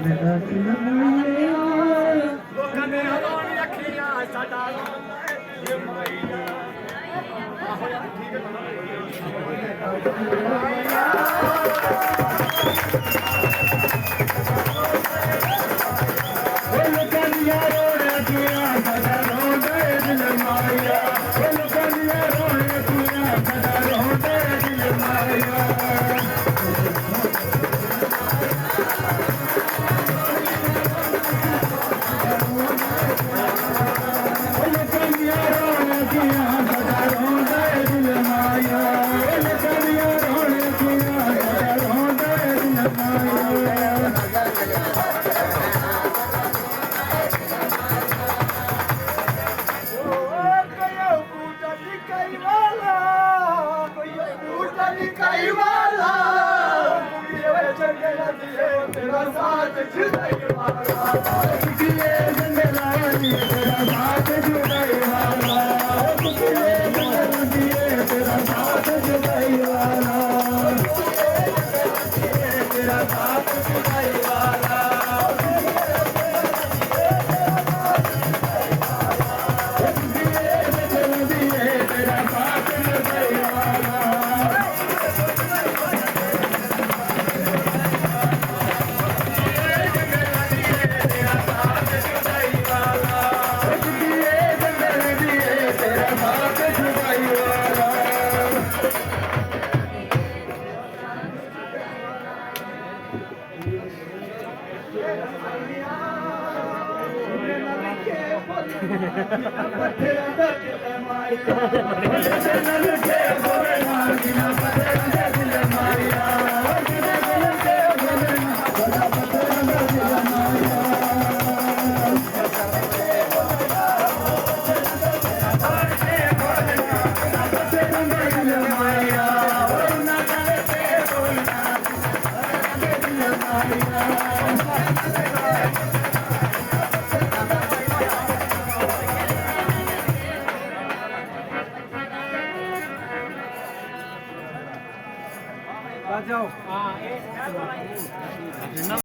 मेरा दिल माया ਲੋਕਾਂ ਨੇ ਹਰਾਉਣ ਅੱਖੀਆਂ ਸਾਡਾ ਇਹ ਮਾਇਆ ਆਹੋ ਯਾਰ ਠੀਕ ਹੈ कलिया रोने किया सदा रोंदे दिल माया कलिया रोने किया सदा रोंदे दिल माया कलिया रोने किया सदा रोंदे दिल माया कलिया रोने किया सदा रोंदे दिल माया तेरा साथ जुदाई वाला किए जंगलानी तेरा साथ जुदाई वाला किए जंगलानी तेरा साथ जुदाई वाला तेरा साथ जुदाई वाला किए जंगलानी तेरा साथ जुदाई वाला जाओ